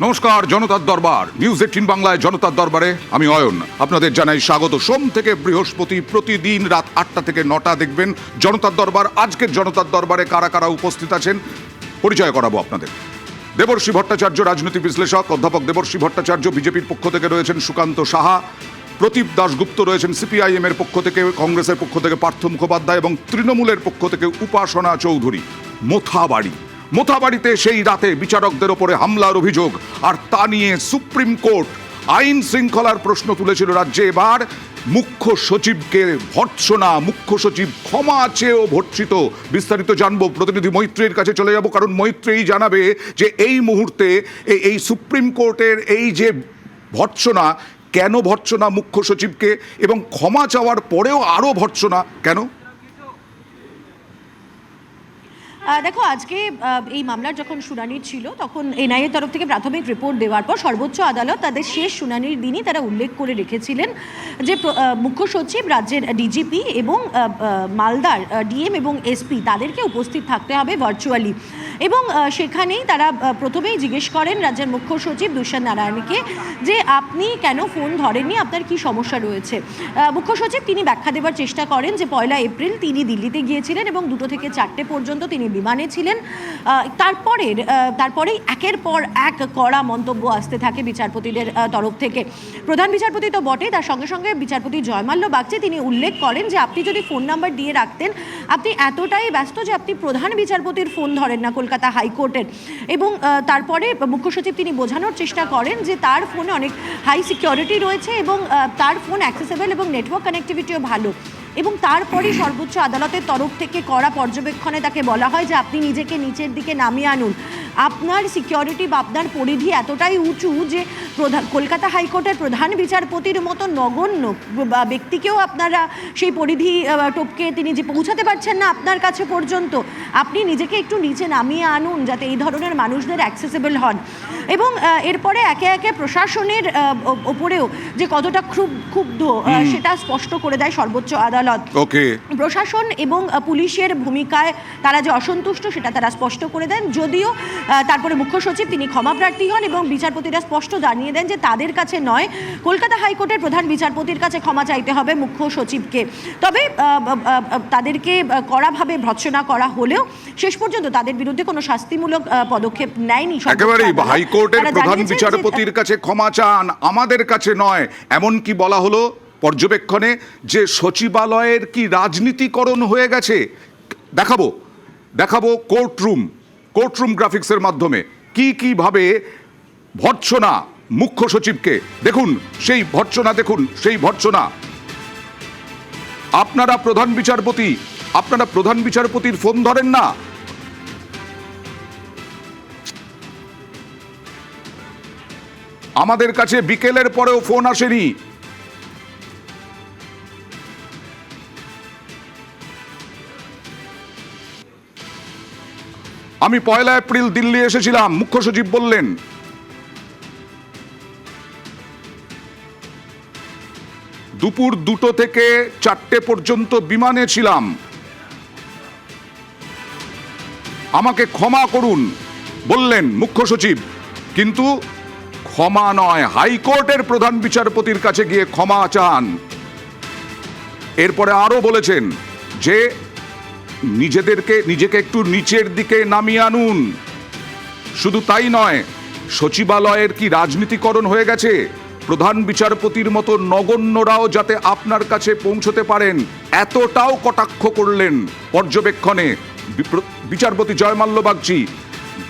নমস্কার, জনতার দরবার নিউজ 18 বাংলায় জনতার দরবারে আমি অয়ন আপনাদের জানাই স্বাগত। সোম থেকে বৃহস্পতি প্রতিদিন রাত 8টা থেকে 9টা দেখবেন জনতার দরবার। আজকের জনতার দরবারে কারা কারা উপস্থিত আছেন পরিচয় করাবো আপনাদের। দেবর্ষী ভট্টাচার্য রাজনৈতিক বিশ্লেষক, অধ্যাপক দেবর্ষী ভট্টাচার্য বিজেপির পক্ষ থেকে রয়েছেন সুকান্ত সাহা, প্রদীপ দাশগুপ্ত রয়েছেন সিপিআইএম এর পক্ষ থেকে, কংগ্রেসের পক্ষ থেকে পার্থ মুখোপাধ্যায় এবং তৃণমূলের পক্ষ থেকে উপাসনা চৌধুরী। মোথাবাড়িতে সেই রাতে বিচারকদের ওপরে হামলার অভিযোগ, আর তা নিয়ে সুপ্রিম কোর্ট আইন শৃঙ্খলার প্রশ্ন তুলেছিল রাজ্যে। এবার মুখ্য সচিবকে ভর্ৎসনা, মুখ্য সচিব ক্ষমা চেয়েও ভর্ৎসিত। বিস্তারিত জানবো, প্রতিনিধি মৈত্রের কাছে চলে যাব, কারণ মৈত্রেই জানাবে যে এই মুহূর্তে এই সুপ্রিম কোর্টের এই যে ভর্ৎসনা, কেন ভর্ৎসনা মুখ্য সচিবকে, এবং ক্ষমা চাওয়ার পরেও আরও ভর্ৎসনা কেন? দেখো, আজকে এই মামলার যখন শুনানি ছিল তখন এনআইএর তরফ থেকে প্রাথমিক রিপোর্ট দেওয়ার পর সর্বোচ্চ আদালত তাদের শেষ শুনানির দিনই তারা উল্লেখ করে রেখেছিলেন যে মুখ্য সচিব, রাজ্যের ডিজিপি এবং মালদার ডিএম এবং এসপি তাদেরকে উপস্থিত থাকতে হবে ভার্চুয়ালি। এবং সেখানেই তারা প্রথমেই জিজ্ঞেস করেন রাজ্যের মুখ্য সচিব দুষ্যন্ত নারায়ণকে যে আপনি কেন ফোন ধরেননি, আপনার কি সমস্যা রয়েছে। মুখ্য সচিব তিনি ব্যাখ্যা দেওয়ার চেষ্টা করেন যে 1 এপ্রিল তিনি দিল্লিতে গিয়েছিলেন এবং 2 থেকে 4টে পর্যন্ত তিনি বিমানে ছিলেন। তারপরেই একের পর এক কড়া মন্তব্য আসতে থাকে বিচারপতিদের তরফ থেকে। প্রধান বিচারপতি তো বটে, তার সঙ্গে সঙ্গে বিচারপতি জয়মাল্য বাগচি তিনি উল্লেখ করেন যে আপনি যদি ফোন নাম্বার দিয়ে রাখতেন, আপনি এতটাই ব্যস্ত যে আপনি প্রধান বিচারপতির ফোন ধরেন না কলকাতা হাইকোর্টের। এবং তারপরে মুখ্য সচিব তিনি বোঝানোর চেষ্টা করেন যে তার ফোনে অনেক হাই সিকিউরিটি রয়েছে এবং তার ফোন অ্যাক্সেসেবল এবং নেটওয়ার্ক কানেক্টিভিটিও ভালো। এবং তারপরেই সর্বোচ্চ আদালতের তরফ থেকে কড়া পর্যবেক্ষণে তাকে বলা হয় যে আপনি নিজেকে নিচের দিকে নামিয়ে আনুন, আপনার সিকিউরিটি বা আপনার পরিধি এতটাই উঁচু যে কলকাতা হাইকোর্টের প্রধান বিচারপতির মতো নগণ্য ব্যক্তিকেও আপনারা সেই পরিধি টপকে তিনি যে পৌঁছাতে পারছেন না আপনার কাছে পর্যন্ত, আপনি নিজেকে একটু নিচে নামিয়ে আনুন যাতে এই ধরনের মানুষদের অ্যাক্সেসেবল হন। এবং এরপরে একে একে প্রশাসনের ওপরেও যে কতটা ক্ষুব্ধ সেটা স্পষ্ট করে দেয় সর্বোচ্চ আদালত। প্রশাসন এবং পুলিশের ভূমিকায় তারা যে অসন্তুষ্ট সেটা তারা স্পষ্ট করে দেন। যদিও তারপরে মুখ্য সচিব তিনি ক্ষমা প্রার্থী হন এবং বিচারপতিরা স্পষ্ট জানিয়ে দেন যে তাদের কাছে নয়, কলকাতা হাইকোর্টের প্রধান বিচারপতির কাছে ক্ষমা চাইতে হবে মুখ্য সচিবকে। তবে তাদেরকে কড়াভাবে ভর্ৎসনা করা হলেও শেষ পর্যন্ত তাদের বিরুদ্ধে কোনো শাস্তিমূলক পদক্ষেপ নেয়নি। একেবারেই হাইকোর্টের প্রধান বিচারপতির কাছে ক্ষমা চান, আমাদের কাছে নয়। এমন কি বলা হলো পর্যবেক্ষণে যে সচিবালয়ের কি রাজনীতিকরণ হয়ে গেছে। দেখাবো কোর্টরুম গ্রাফিক্সের মাধ্যমে কিভাবে ভর্ৎসনা মুখ্য সচিবকে। দেখুন সেই ভর্ৎসনা। আপনারা প্রধান বিচারপতির ফোন ধরেন না। আমাদের কাছে বিকেলের পরেও ফোন আসেনি। আমি 1 এপ্রিল দিল্লি এসেছিলাম, মুখ্য সচিব বললেন। দুপুর 2 থেকে 4টে পর্যন্ত বিমানে ছিলাম, আমাকে ক্ষমা করুন বললেন মুখ্য সচিব। কিন্তু ক্ষমা নয়, হাইকোর্টের প্রধান বিচারপতির কাছে গিয়ে ক্ষমা চান। এরপরে আরো বলেছেন যে নিজেকে একটু নিচের দিকে নামিয়ে আনুন। শুধু তাই নয়, সচিবালয়ের কি রাজনীতিকরণ হয়ে গেছে, প্রধান বিচারপতির মতো নগণ্যরাও যাতে আপনার কাছে পৌঁছতে পারেন, এতটাও কটাক্ষ করলেন পর্যবেক্ষণে বিচারপতি জয়মাল্য বাগচি।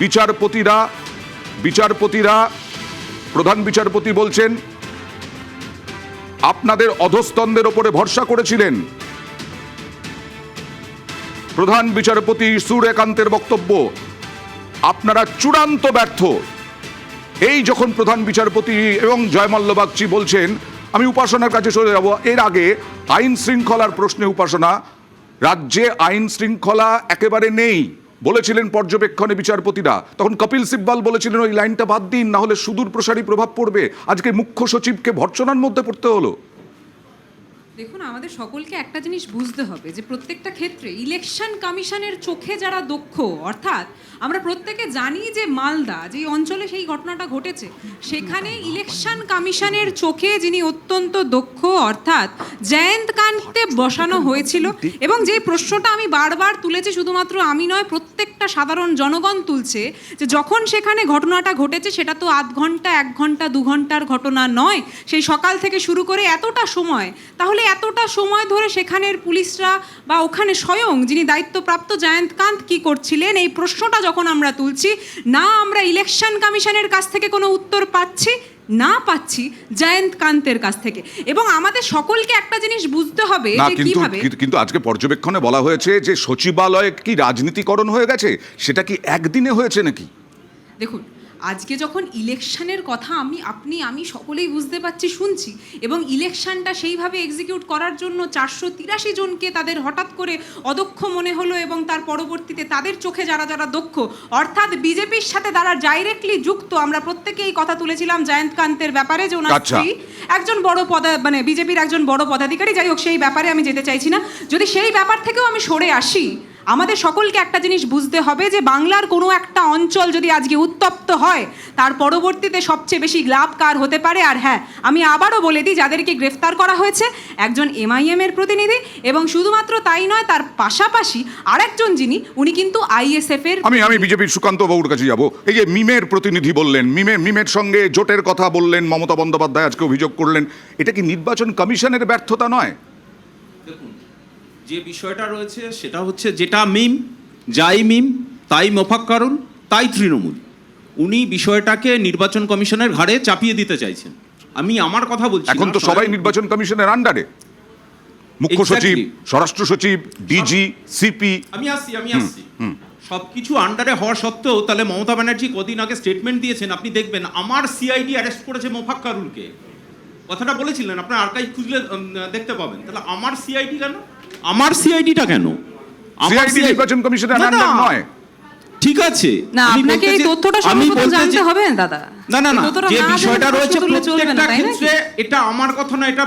বিচারপতিরা প্রধান বিচারপতি বলছেন আপনাদের অধস্তনদের ওপরে ভরসা করেছিলেন। প্রধান বিচারপতি সূর্যকান্তের বক্তব্য, আপনারা চূড়ান্ত ব্যর্থ। এই যখন প্রধান বিচারপতি এবং জয়মাল্য বাগচি বলছেন, আমি উপাসনার কাছে চলে যাব। এর আগে আইন শৃঙ্খলার প্রশ্নে উপাসনা, রাজ্যে আইন শৃঙ্খলা একেবারে নেই বলেছিলেন পর্যবেক্ষণে বিচারপতিরা। তখন কপিল সিব্বাল বলেছিলেন ওই লাইনটা বাদ দিন, না হলে সুদূর প্রসারী প্রভাব পড়বে। আজকে মুখ্য সচিবকে ভর্ৎসনার মধ্যে পড়তে হলো। দেখুন, আমাদের সকলকে একটা জিনিস বুঝতে হবে যে প্রত্যেকটা ক্ষেত্রে ইলেকশন কমিশনের চোখে যারা দক্ষ, অর্থাৎ আমরা প্রত্যেকে জানি যে মালদা যে অঞ্চলে সেই ঘটনাটা ঘটেছে, সেখানে ইলেকশন কমিশনের চোখে যিনি অত্যন্ত দক্ষ, অর্থাৎ জয়ন্ত কান্তে বসানো হয়েছিল। এবং যে প্রশ্নটা আমি বারবার তুলেছি, শুধুমাত্র আমি নয়, প্রত্যেকটা সাধারণ জনগণ তুলছে, যে যখন সেখানে ঘটনাটা ঘটেছে সেটা তো আধ ঘন্টা, 1 ঘন্টা, 2 ঘন্টার ঘটনা নয়, সেই সকাল থেকে শুরু করে এতটা সময়। তাহলে এতটা সময় ধরে সেখানের পুলিশরা বা ওখানে স্বয়ং যিনি দায়িত্বপ্রাপ্ত জয়ন্ত কান্ত কি করছিলেন, এই প্রশ্নটা যখন আমরা তুলছি, না আমরা ইলেকশন কমিশনের কাছ থেকে কোনো উত্তর পাচ্ছি, না পাচ্ছি জয়ন্ত কান্তের কাছ থেকে। এবং আমাদের সকলকে একটা জিনিস বুঝতে হবে না, যে কিন্তু কিভাবে কিন্তু আজকে পর্যবেক্ষণে বলা হয়েছে যে সচিবালয়ে কি রাজনীতিকরণ হয়ে গেছে, সেটা কি একদিনে হয়েছে নাকি? দেখুন, আজকে যখন ইলেকশনের কথা আমি সকলেই বুঝতে পারছি, শুনছি, এবং ইলেকশনটা সেইভাবে এক্সিকিউট করার জন্য 483 জনকে তাদের হঠাৎ করে অদক্ষ মনে হলো, এবং তার পরবর্তীতে তাদের চোখে যারা যারা দক্ষ, অর্থাৎ বিজেপির সাথে তারা ডাইরেক্টলি যুক্ত। আমরা প্রত্যেকে এই কথা তুলেছিলাম জয়ন্ত কান্তের ব্যাপারে, যে ওনার আচ্ছা। স্ত্রী একজন বড় মানে বিজেপির একজন বড় পদাধিকারী। যাই হোক, সেই ব্যাপারে আমি যেতে চাইছি না। যদি সেই ব্যাপার থেকেও আমি সরে আসি, আমাদের সকলকে একটা জিনিস বুঝতে হবে যে বাংলার কোনো একটা অঞ্চল যদি আজকে উত্তপ্ত হয়, তার পরবর্তীতে সবচেয়ে বেশি লাভ কার হতে পারে? আর হ্যাঁ, আমি আবারও বলে দিই, যাদেরকে গ্রেফতার করা হয়েছে, একজন MIM এর প্রতিনিধি, এবং শুধুমাত্র তাই নয়, তার পাশাপাশি আরেকজন উনি কিন্তু ISF এর। আমি বিজেপির সুকান্ত বাবুর কাছে যাব। এই যে মিমের প্রতিনিধি বললেন, মিমের সঙ্গে জোটের কথা বললেন, মমতা বন্দ্যোপাধ্যায় আজকে অভিযোগ করলেন, এটা কি নির্বাচন কমিশনের ব্যর্থতা নয়? দেখুন, যে বিষয়টা রয়েছে সেটা হচ্ছে, যেটা যাই মিম তাই মোফাক্কারুন তাই তৃণমূল, উনি বিষয়টাকে নির্বাচন কমিশনের ঘাড়ে চাপিয়ে দিতে চাইছেন। আমি আমার কথা বলছি। এখন তো সবাই নির্বাচন কমিশনের আন্ডারে, মুখ্য সচিব, স্বরাষ্ট্র সচিব, ডিজি, সিপি। আমি আসছি সবকিছু আন্ডারে হওয়া সত্ত্বেও তাহলে মমতা ব্যানার্জি কদিন আগে স্টেটমেন্ট দিয়েছেন, আপনি দেখবেন, আমার সিআইডি অ্যারেস্ট করেছে মোফাক্কারুলকে, কথাটা বলেছিলেন, আপনার আর্কাইভ খুঁজলে দেখতে পাবেন। তাহলে আমার সিআইডি কেন? আমার সিআইডিটা কেন? সিআইডি নির্বাচন কমিশনের আন্ডার নয়। ঠিক আছে, না, আপনাকে এই তথ্যটা সর্বপ্রথম জানতে হবে দাদা। না, যে বিষয়টা রয়েছে প্রত্যেকটা ক্ষেত্রে, এটা আমার কথা না, এটা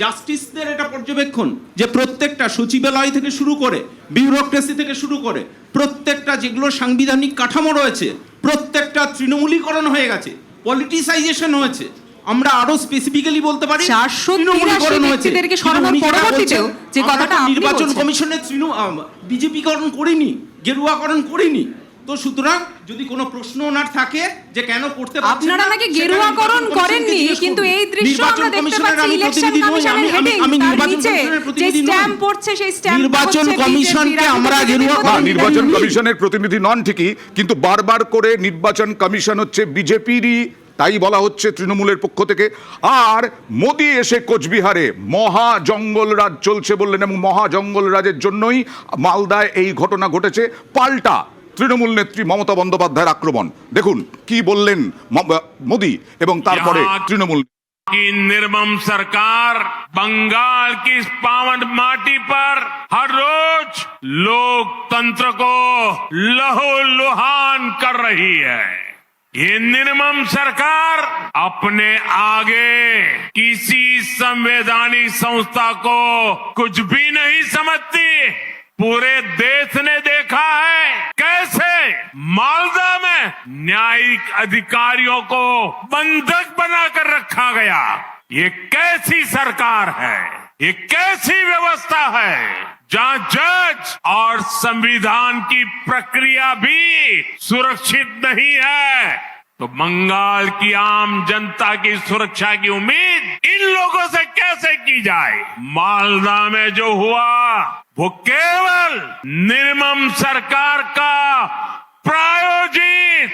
জাস্টিসদের এটা পর্যবেক্ষণ, যে প্রত্যেকটা সচিবালয় থেকে শুরু করে, বিউরোক্রেসি থেকে শুরু করে, প্রত্যেকটা যেগুলো সাংবিধানিক কাঠামো রয়েছে, প্রত্যেকটা তৃণমূলীকরণ হয়ে গেছে, পলিটিসাইজেশন হয়েছে। আমরা আরো স্পেসিফিক্যালি বলতে পারি, 483 ব্যক্তিদেরকে সরানোর পরবর্তীতেও যে কথাটা আপনি নির্বাচন বলছেন, কমিশনের বিজেপিকরণ করিনি, গেরুয়াকরণ করিনি। তো সুতরাং যদি কোনো প্রশ্ন ওনার থাকে যে কেন করতে পারছেন না, আপনারা নাকি গেরুয়াকরণ করেননি, কিন্তু এই দৃশ্য আমরা দেখতে পাচ্ছি ইলেকশন কমিশনের হেডিং, তার নিচে যে স্ট্যাম্প পড়ছে, সেই স্ট্যাম্প নির্বাচন কমিশনকে আমরা গেরুয়াকরণ। নির্বাচন কমিশনের প্রতিনিধি নন ঠিকই, কিন্তু বারবার করে নির্বাচন কমিশন হচ্ছে বিজেপিরই, তাই বলা হচ্ছে তৃণমূলের পক্ষ থেকে। আর মোদি এসে কোচবিহারে মহা জঙ্গল রাজ চলছে বললেন, এবং মহা জঙ্গল রাজের জন্যই মালদায় এই ঘটনা ঘটেছে। পাল্টা তৃণমূল নেত্রী মমতা বন্দ্যোপাধ্যায়ের আক্রমণ। দেখুন কি বললেন মোদি, এবং তারপরে তৃণমূল। की निर्मम सरकार बंगाल की इस पावन माटी पर हर रोज लोकतंत्र को लहूलुहान कर रही है। ये निर्मम सरकार अपने आगे किसी संवैधानिक संस्था को कुछ भी नहीं समझती। पूरे देश ने देखा है कैसे मालदा में न्यायिक अधिकारियों को बंधक बनाकर रखा गया। ये कैसी सरकार है, ये कैसी व्यवस्था है जहां जज और संविधान की प्रक्रिया भी सुरक्षित नहीं है। तो बंगाल की आम जनता की सुरक्षा की उम्मीद इन लोगों से कैसे की जाए? मालदा में जो हुआ वो केवल निर्मम सरकार का प्रायोजित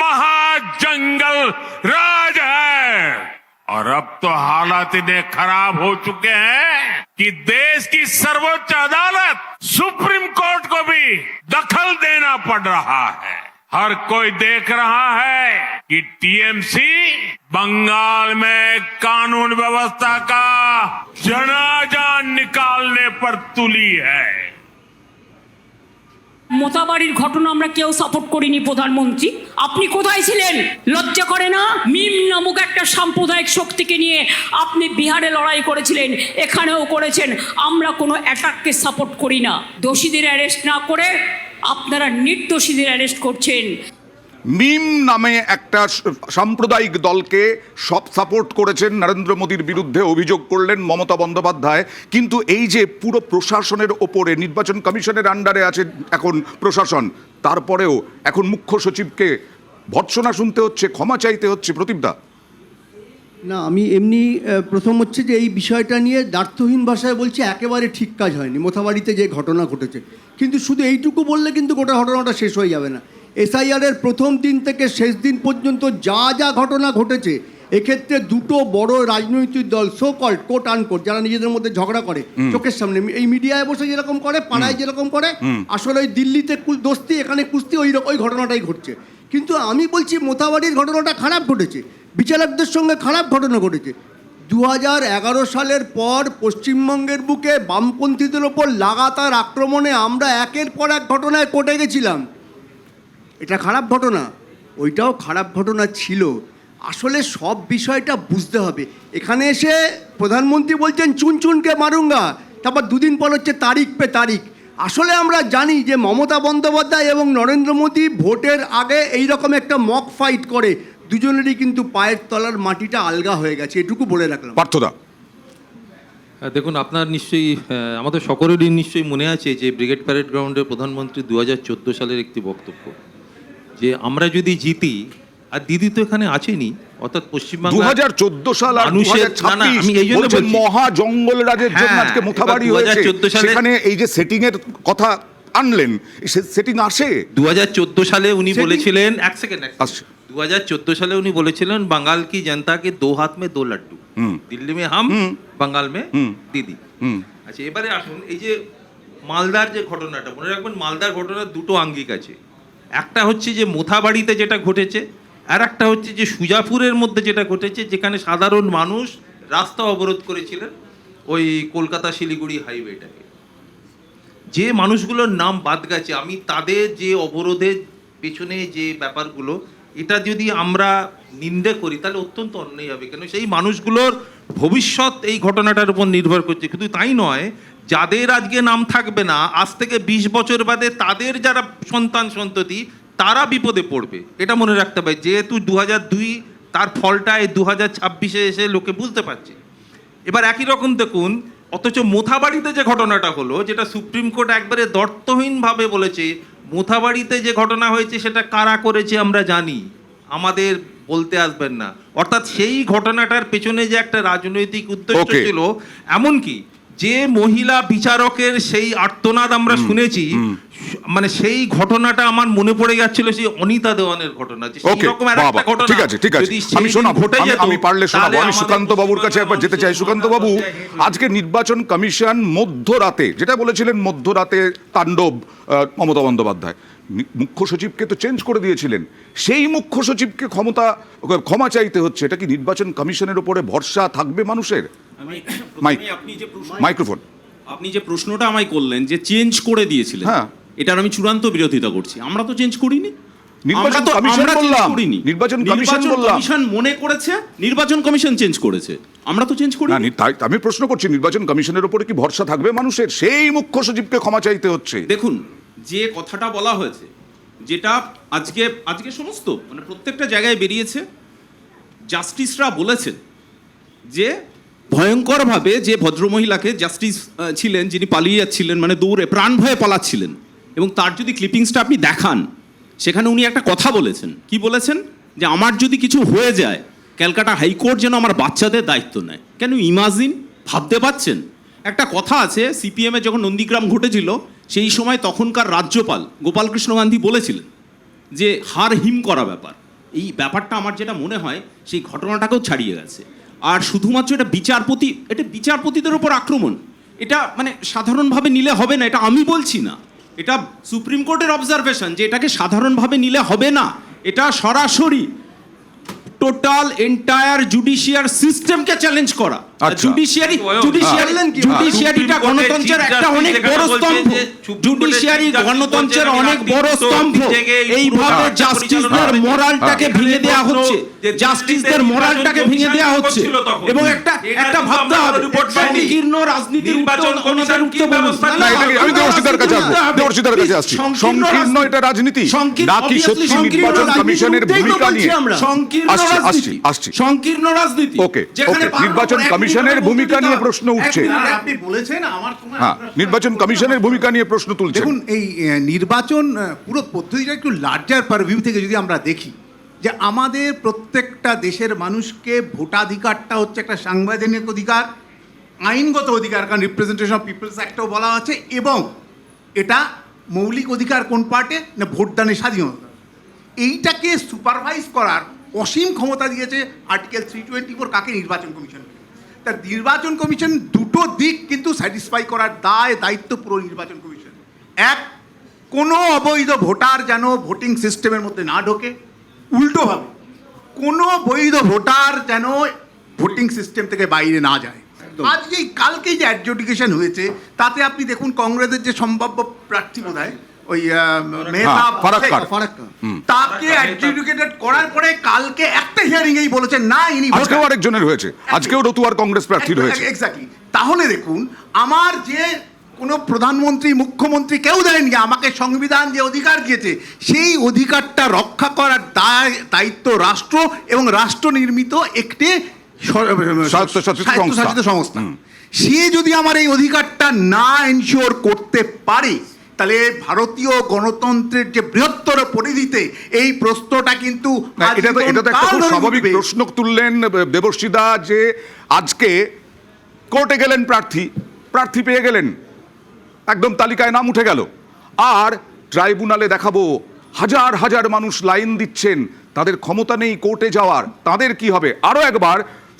महाजंगल राज है। और अब तो हालात इतने खराब हो चुके हैं कि देश की सर्वोच्च अदालत सुप्रीम कोर्ट को भी दखल देना पड़ रहा है। हर कोई देख रहा है कि टीएमसी बंगाल में कानून व्यवस्था का जनाजा निकालने पर तुली है। মোথাবাড়ির ঘটনা আমরা কেউ সাপোর্ট করিনি প্রধানমন্ত্রী। আপনি কোথায় ছিলেন? লজ্জা করে না? মিম নামক একটা সাম্প্রদায়িক শক্তিকে নিয়ে আপনি বিহারে লড়াই করেছিলেন, এখানেও করেছেন। আমরা কোনো অ্যাটাককে সাপোর্ট করি না। দোষীদের অ্যারেস্ট না করে আপনারা নির্দোষীদের অ্যারেস্ট করছেন। মিম নামে একটা সাম্প্রদায়িক দলকে সব সাপোর্ট করেছেন, নরেন্দ্র মোদীর বিরুদ্ধে অভিযোগ করলেন মমতা বন্দ্যোপাধ্যায়। কিন্তু এই যে পুরো প্রশাসনের ওপরে, নির্বাচন কমিশনের আন্ডারে আছে এখন প্রশাসন, তারপরেও এখন মুখ্য সচিবকে ভর্ৎসনা শুনতে হচ্ছে, ক্ষমা চাইতে হচ্ছে। প্রদীপদা, না, আমি এমনি প্রথম হচ্ছে যে এই বিষয়টা নিয়ে দ্ব্যর্থহীন ভাষায় বলছি, একেবারে ঠিক কাজ হয়নি মোথাবাড়িতে যে ঘটনা ঘটেছে। কিন্তু শুধু এইটুকু বললে কিন্তু গোটা ঘটনাটা শেষ হয়ে যাবে না। এসআইআরের প্রথম দিন থেকে শেষ দিন পর্যন্ত যা যা ঘটনা ঘটেছে, এক্ষেত্রে দুটো বড় রাজনৈতিক দল, সো কল্ড কোট আনকোট, যারা নিজেদের মধ্যে ঝগড়া করে চোখের সামনে, এই মিডিয়ায় বসে যেরকম করে, পাড়ায় যেরকম করে, আসলে ওই দিল্লিতে দোস্তি, এখানে কুস্তি, ওই ঘটনাটাই ঘটছে। কিন্তু আমি বলছি মোথাবাড়ির ঘটনাটা খারাপ ঘটেছে, বিচারকদের সঙ্গে খারাপ ঘটনা ঘটেছে। 2011 সালের পর পশ্চিমবঙ্গের বুকে বামপন্থীদের ওপর লাগাতার আক্রমণে আমরা একের পর এক ঘটনায় কোর্টে গেছিলাম। এটা খারাপ ঘটনা, ওইটাও খারাপ ঘটনা ছিল। আসলে সব বিষয়টা বুঝতে হবে। এখানে এসে প্রধানমন্ত্রী বলছেন চুন চুনকে মারুঙ্গা, তারপর দুদিন পর হচ্ছে তারিখ পে তারিখ। আসলে আমরা জানি যে মমতা বন্দ্যোপাধ্যায় এবং নরেন্দ্র মোদী ভোটের আগে এই রকম একটা মক ফাইট করে, দুজনেরই কিন্তু পায়ের তলার মাটিটা আলগা হয়ে গেছে, এটুকু বলে রাখলাম। পার্থদা, দেখুন, আপনার নিশ্চয়ই আমাদের সকলেরই নিশ্চয়ই মনে আছে যে ব্রিগেড প্যারেড গ্রাউন্ডে প্রধানমন্ত্রী 2014 সালের একটি বক্তব্য, যে আমরা যদি জিতি, আর দিদি তো এখানে আছেনি, অর্থাৎ পশ্চিমবাংলা 2014 সাল আর মানুষের, না, না, আমি এই জন্য 2026 বলছি। মহা জঙ্গল রাজের জন্য হ্যাঁ, আজকে মোথাবাড়ি এবার হয়েছে। 2014 সালে সেখানে এই যে সেটিং এর কথা আনলেন, সেটিং আসে 2014 সালে উনি বলেছিলেন, এক সেকেন্ড, আসছে। 2014 সালে উনি বলেছিলেন বাঙাল কি জনতা কে দো হাত মে দো লাড্ডু, দিল্লি মে হাম, বাঙ্গাল মে দিদি। আচ্ছা, এবারে আসুন, এই যে মালদার যে ঘটনাটা, মনে রাখবেন মালদার ঘটনার দুটো আঙ্গিক আছে। একটা হচ্ছে যে মোথাবাড়িতে যেটা ঘটেছে, আর একটা হচ্ছে যে সুজাপুরের মধ্যে যেটা ঘটেছে, যেখানে সাধারণ মানুষ রাস্তা অবরোধ করেছিলেন ওই কলকাতা শিলিগুড়ি হাইওয়েটাকে। যে মানুষগুলোর নাম বাদ গেছে, আমি তাদের যে অবরোধের পেছনে যে ব্যাপারগুলো, এটা যদি আমরা নিন্দে করি তাহলে অত্যন্ত অন্যায় হবে। কেন সেই মানুষগুলোর ভবিষ্যৎ এই ঘটনাটার উপর নির্ভর করছে। কিন্তু তাই নয়, যাদের আজকে নাম থাকবে না, আজ থেকে 20 বছর বাদে তাদের যারা সন্তান সন্ততি, তারা বিপদে পড়বে। এটা মনে রাখতে হবে। যেহেতু 2002 তার ফলটা এই 2026-এ এসে লোকে বুঝতে পারছে। এবার একই রকম দেখুন, অথচ মোথাবাড়িতে যে ঘটনাটা হলো, যেটা সুপ্রিম কোর্ট একবারে দ্ব্যর্থহীনভাবে বলেছে, মোথাবাড়িতে যে ঘটনা হয়েছে সেটা কারা করেছে আমরা জানি, আমাদের বলতে আসবেন না। অর্থাৎ সেই ঘটনাটার পেছনে যে একটা রাজনৈতিক উদ্দেশ্য ছিল, এমনকি যে মহিলা বিচারকের সেই আর্তনাদ আমরা শুনেছি, মানে সেই ঘটনাটা আমার মনে পড়ে যাচ্ছিল সেই অনিতা দেওয়ানের ঘটনা। সেই রকম একটা ঘটনা, ঠিক আছে, ঠিক আছে, আমি শোনাবো, আমি পারলে শোনাবো। আমি সুকান্ত বাবুর কাছে একবার যেতে চাই। সুকান্ত বাবু, আজকে নির্বাচন কমিশন মধ্যরাতে, যেটা বলেছিলেন মধ্যরাতে তাণ্ডব মমতা বন্দ্যোপাধ্যায়, মুখ্য সচিবকে তো চেঞ্জ করে দিয়েছিলেন, সেই মুখ্য সচিবকে ক্ষমা চাইতে হচ্ছে। এটা কি নির্বাচন কমিশনের উপরে ভরসা থাকবে মানুষের? মাইক্রোফোন। আপনি যে প্রশ্নটা আমায় করলেন যে চেঞ্জ করে দিয়েছিলেন, হ্যাঁ, এটার আমি চূড়ান্ত বিরোধিতা করছি। আমরা তো চেঞ্জ করিনি। নির্বাচন কমিশন মনে করেছে, নির্বাচন কমিশন চেঞ্জ করেছে, আমরা তো চেঞ্জ করিনি। তাই আমি প্রশ্ন করছি, নির্বাচন কমিশনের উপরে কি ভরসা থাকবে মানুষের? সেই মুখ্য সচিবকে ক্ষমা চাইতে হচ্ছে। দেখুন, যে কথাটা বলা হয়েছে, যেটা আজকে সমস্ত মানে প্রত্যেকটা জায়গায় বেরিয়েছে, জাস্টিসরা বলেছেন যে ভয়ঙ্করভাবে যে ভদ্রমহিলাকে জাস্টিস ছিলেন, যিনি পালিয়ে যাচ্ছিলেন, মানে দৌড়ে প্রাণ ভয়ে পালাচ্ছিলেন, এবং তার যদি ক্লিপিংসটা আপনি দেখান, সেখানে উনি একটা কথা বলেছেন। কি বলেছেন? যে আমার যদি কিছু হয়ে যায়, ক্যালকাটা হাইকোর্ট যেন আমার বাচ্চাদের দায়িত্ব নেয়। কেন ইমাজিন, ভাবতে পারছেন? একটা কথা আছে, সিপিএমে যখন নন্দীগ্রাম ঘটেছিল, সেই সময় তখনকার রাজ্যপাল গোপালকৃষ্ণ গান্ধী বলেছিলেন যে হার হিম করা ব্যাপার। এই ব্যাপারটা আমার যেটা মনে হয়, সেই ঘটনাটাকেও ছাড়িয়ে গেছে। আর শুধুমাত্র এটা বিচারপতিদের ওপর আক্রমণ, এটা মানে সাধারণভাবে নিলে হবে না, এটা আমি বলছি না, এটা সুপ্রিম কোর্টের অবজারভেশন যে এটাকে সাধারণভাবে নিলে হবে না। এটা সরাসরি টোটাল এন্টায়ার জুডিশিয়ার সিস্টেমকে চ্যালেঞ্জ করা। আচ্ছা। জুডিশিয়ারিটা গণতন্ত্রের একটা অনেক বড় স্তম্ভ। জুডিশিয়ারি গণতন্ত্রের অনেক বড় স্তম্ভ। এইভাবে জাস্টিসদের মোরালটাকে ভেঙে দেওয়া হচ্ছে, জাস্টিসদের মোরালটাকে ভেঙে দেওয়া হচ্ছে। এবং একটা ভাবতে হবে, সংকীর্ণ রাজনীতির ওনাদের উঠতে বলুন। না, এটাকে আমি দেবশ্রীদার কাছে আসবো, দেবশ্রীদার কাছে আসছি। সংকীর্ণ এটা রাজনীতি নাকি সত্যি নির্বাচন কমিশনের ভূমিকা নিয়ে? আসছি। সংকীর্ণ রাজনীতি। ওকে, নির্বাচন কমিশনের ভূমিকা নিয়ে প্রশ্ন উঠছে। আপনি বলেছেন আমার হ্যাঁ, নির্বাচন কমিশনের ভূমিকা নিয়ে প্রশ্ন তুলছে। দেখুন, এই নির্বাচন পুরো পদ্ধতিটা একটু লার্জার পারভিউ থেকে যদি আমরা দেখি, যে আমাদের প্রত্যেকটা দেশের মানুষকে ভোটাধিকারটা হচ্ছে একটা সাংবিধানিক অধিকার, আইনগত অধিকার, কারণ রিপ্রেজেন্টেশন অফ পিপলস অ্যাক্টও বলা আছে, এবং এটা মৌলিক অধিকার কোন পার্টে না ভোটদানের স্বাধীনতা। এইটাকে সুপারভাইজ করার অসীম ক্ষমতা দিয়েছে আর্টিকেল 324 কাকে? নির্বাচন কমিশনকে। তা নির্বাচন কমিশন দুটো দিক কিন্তু স্যাটিসফাই করার দায়িত্ব পুরো নির্বাচন কমিশন। এক, কোনো অবৈধ ভোটার যেন ভোটিং সিস্টেমের মধ্যে না ঢোকে, উল্টোভাবে কোনো বৈধ ভোটার যেন ভোটিং সিস্টেম থেকে বাইরে না যায়। আজকে কালকেই যে অ্যাডজুডিকেশন হয়েছে তাতে আপনি দেখুন কংগ্রেসের যে সম্ভাব্য প্রার্থী বোধহয় ওই মেহতাব ফারাক্কা, তাকে অ্যাডজুডিকেটেড করার পরে কালকে একটা হিয়ারিং এই বলেছেন না ইনি আজকেও আরেকজনের হয়েছে, আজকেও রতুয়ার কংগ্রেস প্রার্থীর হয়েছে। এক্স্যাক্টলি। তাহলে দেখুন, আমার যে কোনো প্রধানমন্ত্রী মুখ্যমন্ত্রী কেউ দেয়নি, আমাকে সংবিধান যে অধিকার দিয়েছে সেই অধিকারটা রক্ষা করার দায়িত্ব রাষ্ট্র এবং রাষ্ট্র নির্মিত একটি স্বায়ত্তশাসিত সংস্থা। সে যদি আমার এই অধিকারটা না এনশিওর করতে পারে, তাহলে ভারতীয় গণতন্ত্রের যে বৃহত্তর পরিধিতে এই প্রশ্নটা কিন্তু এটা তো একটা খুব স্বাভাবিক প্রশ্ন তুললেন দেবশ্রীদা, যে আজকে কোর্টে গেলেন প্রার্থী পেয়ে গেলেন, একদম তালিকায় নাম উঠে গেল, আর ট্রাইব্যুনালে দেখাবো হাজার হাজার মানুষ লাইন দিচ্ছেন, তাদের ক্ষমতা নেই কোর্টে যাওয়ার, তাদের কি হবে? আরও একবার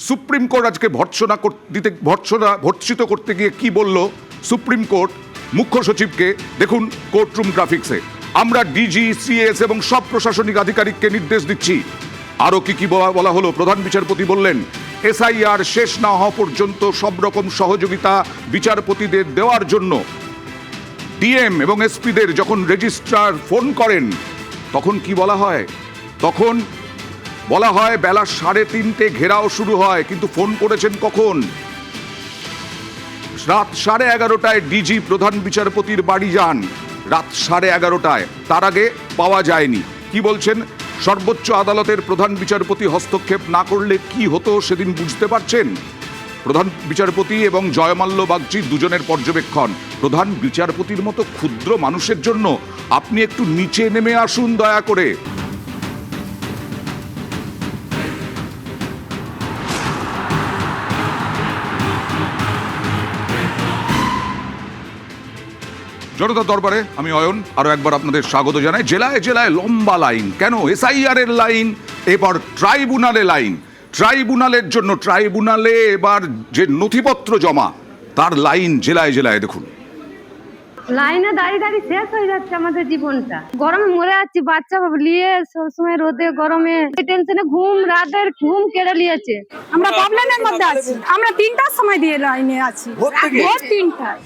সুপ্রিম কোর্ট আজকে ভর্ৎসিত করতে গিয়ে কি বলল সুপ্রিম কোর্ট মুখ্য সচিবকে, দেখুন কোর্টরুম গ্রাফিক্সে। আমরা ডিজি, সিএস এবং সব প্রশাসনিক আধিকারিককে নির্দেশ দিচ্ছি। আরও কি বলা হলো? প্রধান বিচারপতি বললেন, এসআইআর শেষ না হওয়া পর্যন্ত সব রকম সহযোগিতা বিচারপতিদের দেওয়ার জন্য ডিএম এবং এসপিদের যখন রেজিস্ট্রার ফোন করেন তখন কি বলা হয়? তখন বলা হয় বেলা 3:30 ঘেরাও শুরু হয়, কিন্তু ফোন করেছেন কখন? রাত 11:30টায় ডিজি প্রধান বিচারপতির বাড়ি যান, রাত 11:30টায়, তার আগে পাওয়া যায়নি। কি বলছেন? সর্বোচ্চ আদালতের প্রধান বিচারপতি হস্তক্ষেপ না করলে কি হতো সেদিন বুঝতে পারছেন? প্রধান বিচারপতি এবং জয়মাল্য বাগচি দুজনের পর্যবেক্ষণ। প্রধান বিচারপতির মতো ক্ষুদ্র মানুষের জন্য আপনি একটু নিচে নেমে আসুন দয়া করে। জনতা দরবারে আমি অয়ন আরো একবার আপনাদের স্বাগত জানাই। জেলায় জেলায় লম্বা লাইন, কেন? এসআইআর এর লাইন, এবার ট্রাইব্যুনালে লাইন। ট্রাইব্যুনালের জন্য ট্রাইব্যুনালে এবার যে নথিপত্র জমা, তার লাইন জেলায় জেলায় দেখুন। লাইনে দাঁড়িয়ে দাঁড়িয়ে শেষ হয়ে যাচ্ছে আমাদের জীবনটা। গরমে মরে যাচ্ছি, বাচ্চা নিয়ে সবসময় রোদে গরমে টেনশনে রাতের ঘুম কেড়ে নিয়েছে। আমরা প্রবলেমের মধ্যে আছি। আমরা 3টার সময় দিয়ে লাইনে আছি, ভোর 3টায়।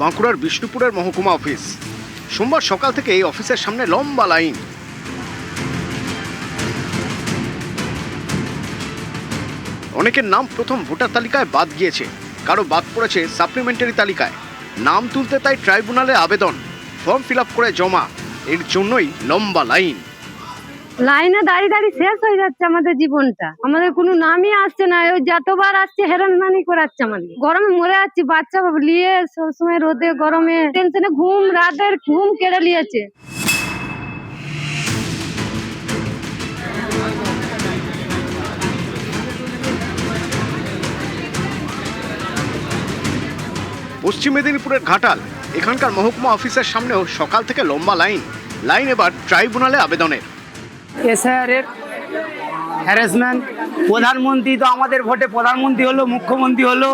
বাঁকুড়ার বিষ্ণুপুরের মহকুমা অফিস। সোমবার সকাল থেকে এই অফিসের সামনে লম্বা লাইন। অনেকের নাম প্রথম ভোটার তালিকায় বাদ গিয়েছে, কারো বাদ পড়েছে সাপ্লিমেন্টারি তালিকায়। নাম তুলতে তাই ট্রাইব্যুনালে আবেদন, ফর্ম ফিল আপ করে জমা, এর জন্যই লম্বা লাইন। লাইনে দাঁড়িয়ে দাঁড়িয়ে শেষ হয়ে যাচ্ছে আমাদের জীবনটা। আমাদের কোনো নামই আসছে না, ওই যতবার আসছে হেরানহানি করাচ্ছে আমাদের। গরমে মরে যাচ্ছি, বাচ্চা নিয়ে সবসময় রোদে গরমে টেনশনে রাতের ঘুম কেড়ে নিয়েছে। পশ্চিম মেদিনীপুরের ঘাটাল, এখানকার মহকুমা অফিসের সামনেও সকাল থেকে লম্বা লাইন এবার ট্রাইব্যুনালে আবেদনের। এসআইআরের হ্যারাসমেন্ট, প্রধানমন্ত্রী তো আমাদের ভোটে প্রধানমন্ত্রী হলো, মুখ্যমন্ত্রী হলো,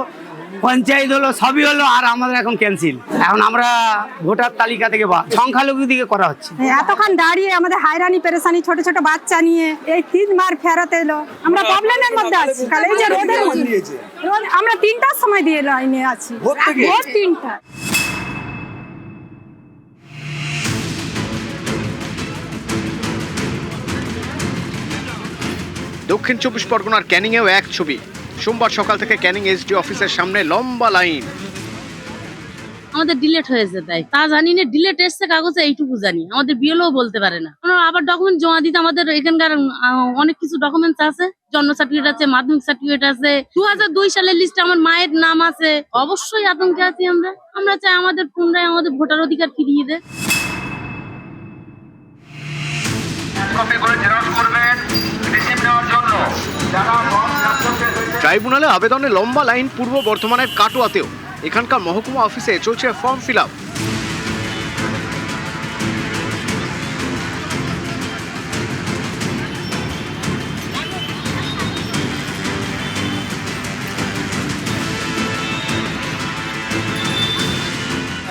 পঞ্চায়েত হলো, সবই হলো, আর আমাদের এখন ক্যান্সেল। এখন আমরা ভোটার তালিকা থেকে বা সংখ্যালঘু দিকে করা হচ্ছে। এতক্ষণ দাঁড়িয়ে আমাদের হায়রানি পেরেশানি, ছোট ছোট বাচ্চা নিয়ে এই 3 বার ফেরত এলো, আমরা প্রবলেমের মধ্যে আছি। কাল এই যে রোদের রোদ, আমরা 3টার সময় দিয়ে লাইনে আছি, ভোর 3টা। দক্ষিণ 24 পরগনার ক্যানিংয়েও এক ছবি। সোমবার সকাল থেকে ক্যানিং এসডি অফিসের সামনে লম্বা লাইন। আমাদের ডিলেট হয়েছে, তাই তা জানি না, ডিলেট এসছে কাগজে এইটুকু জানি, আমাদের বিএলও বলতে পারে না। আবার ডকুমেন্ট জমা দিতে আমাদের এখানকার অনেক কিছু ডকুমেন্টস আছে, জন্ম সার্টিফিকেট আছে, মাধ্যমিক সার্টিফিকেট আছে, 2002 সালের লিস্টে আমার মায়ের নাম আছে। অবশ্যই আতঙ্কে আছি আমরা চাই আমাদের পুনরায় আমাদের ভোটার অধিকার ফিরিয়ে দেয়। ট্রাইব্যুনালে আবেদনে লম্বা লাইন পূর্ব বর্ধমানের কাটোয়াতেও। এখানকার মহকুমা অফিসে চলছে ফর্ম ফিল আপ।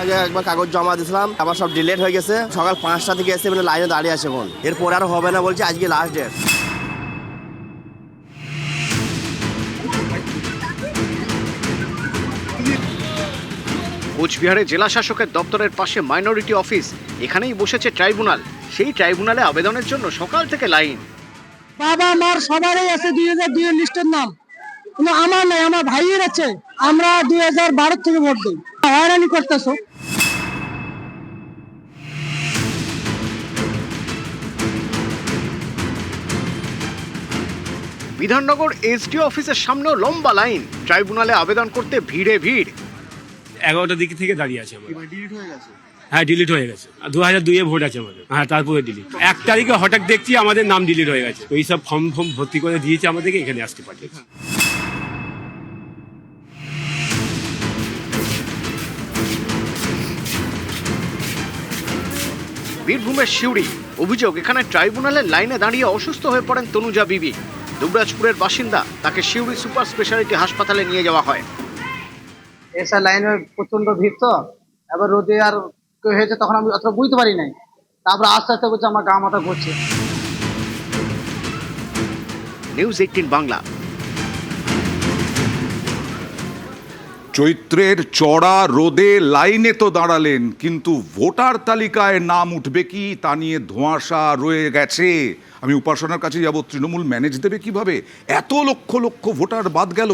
আগে একবার কাগজ জমা দিয়েছিলাম, আমার সব ডিলেট হয়ে গেছে। সকাল 5টা থেকে এসে মানে লাইনে দাঁড়িয়ে আছে, এখন এরপর আর হবে না বলছে, আজকে লাস্ট ডেট। কোচবিহারে জেলা শাসকের দপ্তরের পাশে মাইনরিটি অফিস, এখানেই বসেছে ট্রাইব্যুনাল। সেই ট্রাইব্যুনালে আবেদনের জন্য সকাল থেকে লাইন। বাবা মার সবারই আছে 2002 এর লিস্টের নাম, কিন্তু আমার নাই, আমার ভাইয়ের আছে। আমরা 2012 থেকে ভোট দিই, হয়রানি করতেছো। বিধাননগর এসডি অফিসের সামনেও লম্বা লাইন। ট্রাইব্যুনালে আবেদন করতে ভিড়ে ভিড়। 11টার দিক থেকে দাঁড়িয়ে আছে। হ্যাঁ, ডিলিট হয়ে গেছে। 2002 ভোট আছে আমাদের। হ্যাঁ, তারপরে ডিলিট। 1 তারিখে হঠাৎ দেখছি আমাদের নাম ডিলিট হয়ে গেছে। ওই সব ফর্ম ভর্তি করে দিয়েছে আমাদেরকে, এখানে আসতে পাঠিয়েছে। বীরভূমের সিউড়ি। অভিযোগ, এখানে ট্রাইব্যুনালের লাইনে দাঁড়িয়ে অসুস্থ হয়ে পড়েন তনুজা বিবি। দুবরাজপুরের বাসিন্দা, তাকে সিউড়ি সুপার স্পেশালিটি হাসপাতালে নিয়ে যাওয়া হয়। এসা লাইনে প্রচন্ড ভিড়, তো এবার রোদে আর হয়েছে, তখন আমি অতটা বুঝতে পারি নাই। তারপর আস্তে আস্তে বলছে আমার গা মাথা ঘুরছে। নিউজ 18 বাংলা। চৈত্রের চড়া রোদে লাইনে তো দাঁড়ালেন, কিন্তু ভোটার তালিকায় নাম উঠবে কি তা নিয়ে ধোঁয়াশা রয়ে গেছে। আমি উপাসনার কাছে যাব, তৃণমূল ম্যানেজ দেবে কিভাবে? এত লক্ষ লক্ষ ভোটার বাদ গেল।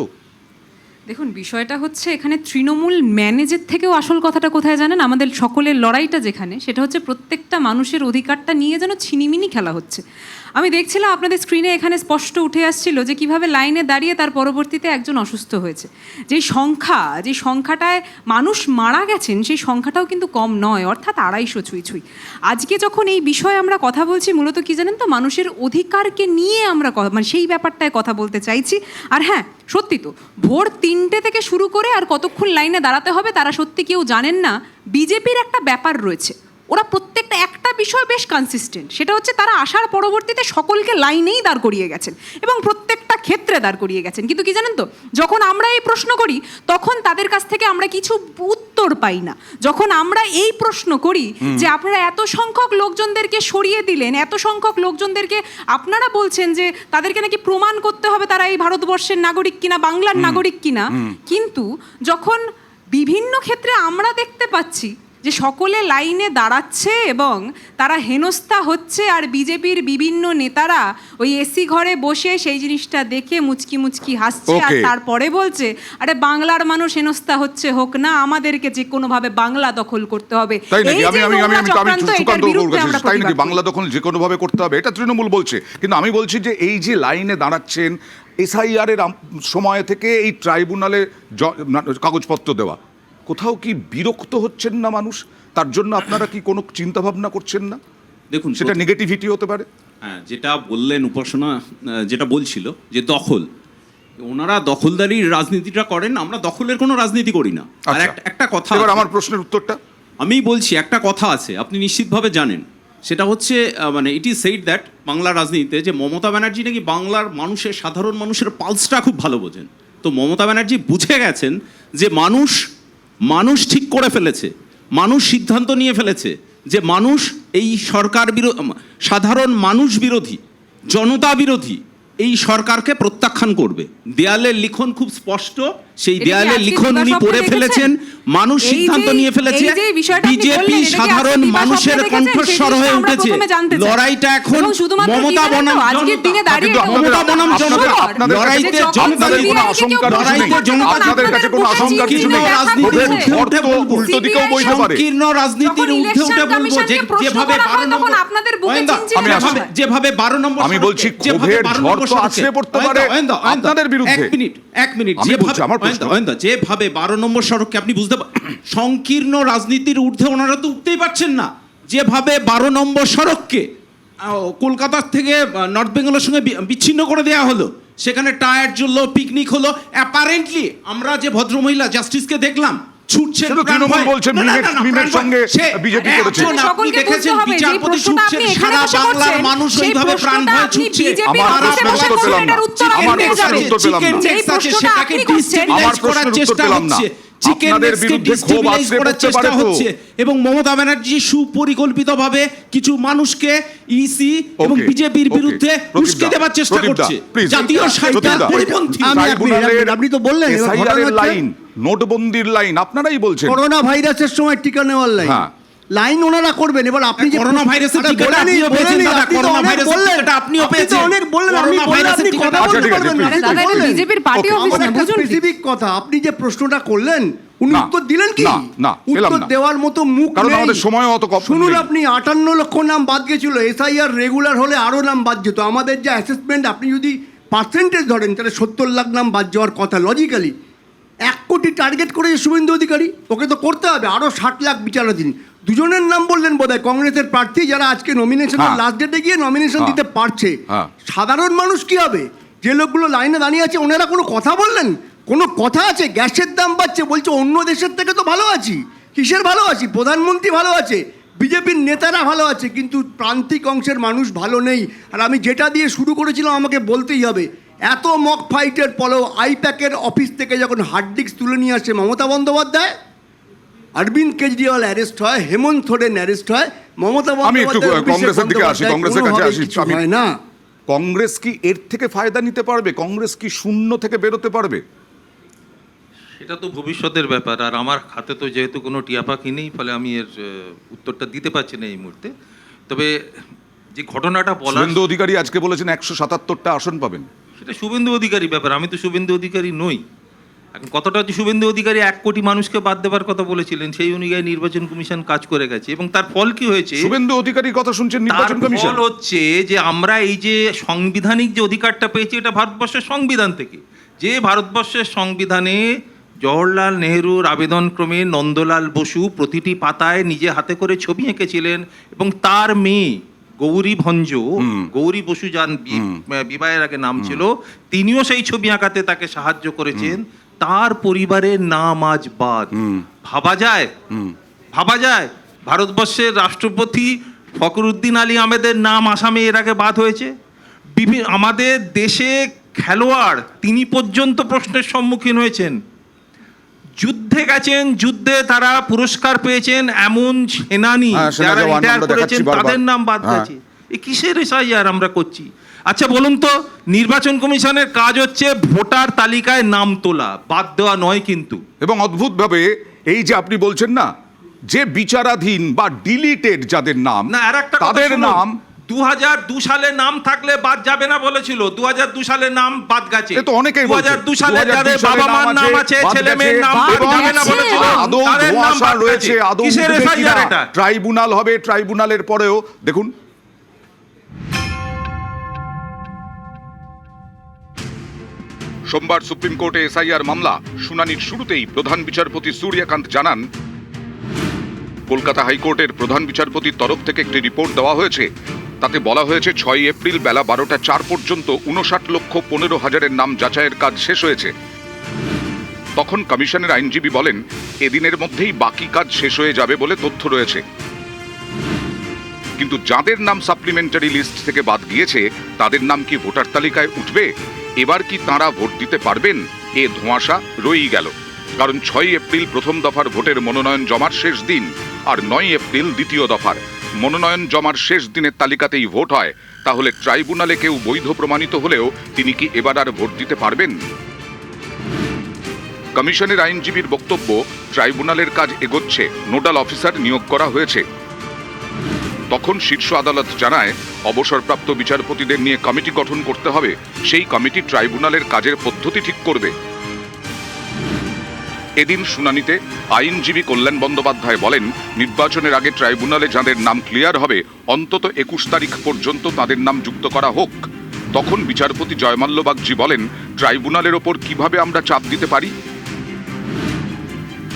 দেখুন, বিষয়টা হচ্ছে এখানে তৃণমূল ম্যানেজের থেকেও আসল কথাটা কোথায় জানেন? আমাদের সকলের লড়াইটা যেখানে, সেটা হচ্ছে প্রত্যেকটা মানুষের অধিকারটা নিয়ে যেন ছিনিমিনি খেলা হচ্ছে। আমি দেখছিলাম আপনাদের স্ক্রিনে এখানে স্পষ্ট উঠে আসছিল যে কিভাবে লাইনে দাঁড়িয়ে তার পরবর্তীতে একজন অসুস্থ হয়েছে। যে সংখ্যাটায় মানুষ মারা গেছেন, সেই সংখ্যাটাও কিন্তু কম নয়, অর্থাৎ 250 ছুঁই। আজকে যখন এই বিষয়ে আমরা কথা বলছি, মূলত কি জানেন তো, মানুষের অধিকারকে নিয়ে আমরা মানে সেই ব্যাপারটায় কথা বলতে চাইছি। আর হ্যাঁ, সত্যি তো, ভোর 3টে থেকে শুরু করে আর কতক্ষণ লাইনে দাঁড়াতে হবে তারা সত্যি কেউ জানেন না। বিজেপির একটা ব্যাপার রয়েছে, ওরা প্রত্যেকটা একটা বিষয় বেশ কনসিস্টেন্ট, সেটা হচ্ছে তারা আসার পরবর্তীতে সকলকে লাইনেই দাঁড় করিয়ে গেছেন এবং প্রত্যেকটা ক্ষেত্রে দাঁড় করিয়ে গেছেন। কিন্তু কি জানেন তো, যখন আমরা এই প্রশ্ন করি তখন তাদের কাছ থেকে আমরা কিছু উত্তর পাই না। যখন আমরা এই প্রশ্ন করি যে আপনারা এত সংখ্যক লোকজনদেরকে সরিয়ে দিলেন, এত সংখ্যক লোকজনদেরকে আপনারা বলছেন যে তাদেরকে নাকি প্রমাণ করতে হবে তারা এই ভারতবর্ষের নাগরিক কিনা, বাংলার নাগরিক কিনা, কিন্তু যখন বিভিন্ন ক্ষেত্রে আমরা দেখতে পাচ্ছি যে সকলে লাইনে দাঁড়াচ্ছে এবং তারা হেনস্থা হচ্ছে, আর বিজেপির বিভিন্ন নেতারা ওই এসি ঘরে বসে সেই জিনিসটা দেখে মুচকি মুচকি হাসছে, আর তারপরে বলছে আরে বাংলার মানুষ হেনস্থা হচ্ছে, হোক না, আমাদেরকে যে কোনোভাবে বাংলা দখল করতে হবে। বাংলা দখল যে কোনো ভাবে করতে হবে, এটা তৃণমূল বলছে। কিন্তু আমি বলছি যে এই যে লাইনে দাঁড়াচ্ছেন, SIR এর সময় থেকে এই ট্রাইব্যুনালে কাগজপত্র দেওয়া, কোথাও কি বিরক্ত হচ্ছেন না মানুষ? তার জন্য আপনারা কি কোনো চিন্তা ভাবনা করছেন না? দেখুন, সেটা নেগেটিভিটি হতে পারে। হ্যাঁ, যেটা বললেন উপাসনা, যেটা বলছিল যে দখল, ওনারা দখলদারির রাজনীতিটা করেন, আমরা দখলের কোনো রাজনীতি করি না। আর একটা কথা, এবার আমার প্রশ্নের উত্তরটা আমি বলছি, একটা কথা আছে আপনি নিশ্চিতভাবে জানেন, সেটা হচ্ছে মানে it is said that Bangla রাজনীতিতে যে মমতা ব্যানার্জি নাকি বাংলার মানুষের, সাধারণ মানুষের পালসটা খুব ভালো বোঝেন। তো মমতা ব্যানার্জি বুঝে গেছেন যে মানুষ ঠিক করে ফেলেছে, মানুষ সিদ্ধান্ত নিয়ে ফেলেছে যে মানুষ এই সরকার সাধারণ মানুষ বিরোধী, জনতা বিরোধী এই সরকারকে প্রত্যাখ্যান করবে। দেয়ালের লিখন খুব স্পষ্ট, সেই দেয়ালের লিখন উনি পড়ে ফেলেছেন, মানুষ সিদ্ধান্ত নিয়ে ফেলেছে, বিজেপি সাধারণ মানুষের কণ্ঠস্বর হয়ে উঠেছে। লড়াইটা এখন মমতা বনাম জনতা, লড়াইতে জনতা, সংকীর্ণ রাজনীতির ঊর্ধ্বে উঠে বলবো যেভাবে 12 নম্বর আমি বলছি ক্ষোভের ঝড় তো আসতে পড়তে পারে আপনাদের বিরুদ্ধে। এক মিনিট যেভাবে 12 নম্বর সড়ককে আপনি বুঝতে সংকীর্ণ রাজনীতির ঊর্ধ্বে ওনারা তো উঠতেই পারছেন না। যেভাবে 12 নম্বর সড়ককে কলকাতা থেকে নর্থ বেঙ্গলের সঙ্গে বিচ্ছিন্ন করে দেওয়া হলো, সেখানে টায়ার জ্বললো, পিকনিক হলো, অ্যাপারেন্টলি আমরা যে ভদ্রমহিলা জাস্টিসকে দেখলাম ছুটছেন, আপনি দেখেছেন বিচারপতি ছুটছেন, সারা বাংলার মানুষ ওইভাবে প্রাণ ভয়ে ছুটছে। সেটাকে ডিস্টেবিলাইজ করার চেষ্টা হচ্ছে, এবং মমতা ব্যানার্জি সুপরিকল্পিতভাবে কিছু মানুষকে ইসি এবং বিজেপির বিরুদ্ধে উস্কে দেওয়ার চেষ্টা করছে। জাতীয় স্বার্থের পরিপন্থী। আপনি তো বললেন লাইন, নোটবন্দির লাইন আপনারাই বলছেন, করোনা ভাইরাসের সময় টিকা নেওয়ার লাইন, লাইন ওনারা করবেন। এবার আপনি যে করোনা ভাইরাসের টিকাটা আপনিও পেয়েছেন দাদা, করোনা ভাইরাসের টিকাটা আপনিও পেয়েছেন, অনেক বললেন, আপনি ভাইরাসের টিকাটা বলতে পারবেন না। দাদা এটা বিজেপির পার্টি অফিস না, বুঝুন স্পেসিফিক কথা। আপনি যে প্রশ্নটা করলেন উনি উত্তর দিলেন কি? না, উত্তর দেওয়ার মতো মুখ কারণ নেই। আমাদের সময় অত কম। শুনুন, আপনি 58 লক্ষ নাম বাদ গেছিল, এসআইআর রেগুলার হলে আরো নাম বাদ যেত। আমাদের যে অ্যাসেসমেন্ট, আপনি যদি পার্সেন্টেজ ধরেন তাহলে 70 লাখ নাম বাদ যাওয়ার কথা লজিক্যালি। 1 কোটি টার্গেট করেছে শুভেন্দু অধিকারী, ওকে তো করতে হবে। আরো 60 লাখ বিচারাধীন। দুজনের নাম বললেন বোধহয় কংগ্রেসের প্রার্থী, যারা আজকে নমিনেশনের লাস্ট ডেটে গিয়ে নমিনেশন দিতে পারছে। সাধারণ মানুষ কি হবে? যে লোকগুলো লাইনে দাঁড়িয়ে আছে ওনারা কোনো কথা বললেন? কোনো কথা আছে? গ্যাসের দাম বাড়ছে, বলছে অন্য দেশের থেকে তো ভালো আছি। কিসের ভালো আছি? প্রধানমন্ত্রী ভালো আছে, বিজেপির নেতারা ভালো আছে, কিন্তু প্রান্তিক অংশের মানুষ ভালো নেই। আর আমি যেটা দিয়ে শুরু করেছিলাম আমাকে বলতেই হবে, এত মক ফাইটের পরেও আইপ্যাকের অফিস থেকে যখন হার্ড ডিস্ক তুলে নিয়ে আসে মমতা বন্দ্যোপাধ্যায়, অরবিন্দ কেজরিওয়াল অ্যারেস্ট হয়, হেমন্ত সোরেন অ্যারেস্ট হয়, মমতা আমি একটু কংগ্রেসের দিকে আসি, কংগ্রেসের কাছে আসি। হয় না, কংগ্রেস কি এর থেকে ফায়দা নিতে পারবে? কংগ্রেস কি শূন্য থেকে বেরোতে পারবে? সেটা তো ভবিষ্যতের ব্যাপার। আর আমার হাতে তো যেহেতু কোনো টিয়া পাখি নেই, ফলে আমি এর উত্তরটা দিতে পারছি না এই মুহূর্তে। তবে যে ঘটনাটা বলা, শুভেন্দু অধিকারী আজকে বলেছেন 177টা আসন পাবেন। সেটা শুভেন্দু অধিকারী ব্যাপার, আমি তো শুভেন্দু অধিকারী নই। এখন কতটা হচ্ছে শুভেন্দু অধিকারী 1 কোটি মানুষকে বাদ দেওয়ার কথা বলেছিলেন, সেই অনুযায়ী নির্বাচন কমিশন কাজ করে গেছে, এবং তার ফল কি হয়েছে? শুভেন্দু অধিকারীর কথা শুনছেন নির্বাচন কমিশন? ফল হচ্ছে যে আমরা এই যে সাংবিধানিক যে অধিকারটা পেয়েছি, এটা ভারতবর্ষের সংবিধান থেকে। যে ভারতবর্ষের সংবিধানে জওহরলাল নেহরুর আবেদনক্রমে নন্দলাল বসু প্রতিটি পাতায় নিজে হাতে করে ছবি এঁকেছিলেন, এবং তার মেয়ে গৌরী ভঞ্জ, গৌরী বসু যান বিবাহের আগে নাম ছিল, তিনিও সেই ছবি আঁকাতে তাকে সাহায্য করেছেন। তার পরিবারের নাম আজ বাদ। ভাবা যায়? ভাবা যায়? ভারতবর্ষের রাষ্ট্রপতি ফখরুদ্দিন আলী আহমেদের নাম আসামে এর আগে বাদ হয়েছে। আমাদের দেশে খেলোয়াড় তিনি পর্যন্ত প্রশ্নের সম্মুখীন হয়েছেন। যুদ্ধে গেছেন, যুদ্ধে তারা পুরস্কার পেয়েছেন এমন সেনানী যারা রিটায়ার করেছেন, তাদের নাম বাদ গেছে। এই কিসের এসআইআর আমরা করছি? আচ্ছা বলুন তো, নির্বাচন কমিশনের কাজ হচ্ছে ভোটার তালিকায় নাম তোলা, বাদ দেওয়া নয় কিন্তু। এবং অদ্ভুতভাবে এই যে আপনি বলছেন না, যে বিচারাধীন বা ডিলিটেড যাদের নাম, না আর একটা তাদের নাম 2002 সালে নাম থাকলে বাদ যাবে না বলেছিল, 2002 সালে নাম বাদ গেছে। তো অনেকেই বলছে 2002 সালে যাদের বাবা মার নাম আছে, ছেলে মেয়ের নাম বাদ যাবে না বলেছিল, আদৌ তাদের নাম ধোঁয়াশা বাদ রয়েছে, গেছে। আদৌ কিসের এসআইআর এটা? ট্রাইব্যুনাল হবে, ট্রাইব্যুনালের পরেও দেখুন সোমবার সুপ্রিম কোর্টে এসআইআর মামলা শুনানির শুরুতেই প্রধান বিচারপতি সূর্যকান্ত জানান, কলকাতা হাইকোর্টের প্রধান বিচারপতির তরফ থেকে একটি রিপোর্ট দেওয়া হয়েছে। তাতে বলা হয়েছে 6 এপ্রিল বেলা 12টা 4 পর্যন্ত 59,15,000 নাম যাচাইয়ের কাজ শেষ হয়েছে। তখন কমিশনের আইনজীবী বলেন, এদিনের মধ্যেই বাকি কাজ শেষ হয়ে যাবে বলে তথ্য রয়েছে। কিন্তু যাদের নাম সাপ্লিমেন্টারি লিস্ট থেকে বাদ গিয়েছে তাদের নাম কি ভোটার তালিকায় উঠবে? এবার কি তাঁরা ভোট দিতে পারবেন? এ ধোঁয়াশা রয়েই গেল। কারণ 6 এপ্রিল প্রথম দফার ভোটের মনোনয়ন জমার শেষ দিন, আর 9 এপ্রিল দ্বিতীয় দফার। মনোনয়ন জমার শেষ দিনের তালিকাতেই ভোট হয়। তাহলে ট্রাইব্যুনালে কেউ বৈধ প্রমাণিত হলেও তিনি কি এবার আর ভোট দিতে পারবেন? কমিশনের আইনজীবীর বক্তব্য, ট্রাইব্যুনালের কাজ এগোচ্ছে, নোডাল অফিসার নিয়োগ করা হয়েছে। তখন শীর্ষ আদালত জানায় অবসরপ্রাপ্ত বিচারপতিদের নিয়ে কমিটি গঠন করতে হবে। সেই কমিটি ট্রাইব্যুনালের কাজের পদ্ধতি ঠিক করবে। এদিন শুনানিতে আইনজীবী কল্যাণ বন্দ্যোপাধ্যায় বলেন, নির্বাচনের আগে ট্রাইব্যুনালে যাদের নাম ক্লিয়ার হবে অন্তত 21 তারিখ পর্যন্ত তাদের নাম যুক্ত করা হোক। তখন বিচারপতি জয়মাল্য বাগচি বলেন, ট্রাইব্যুনালের ওপর কিভাবে আমরা চাপ দিতে পারি?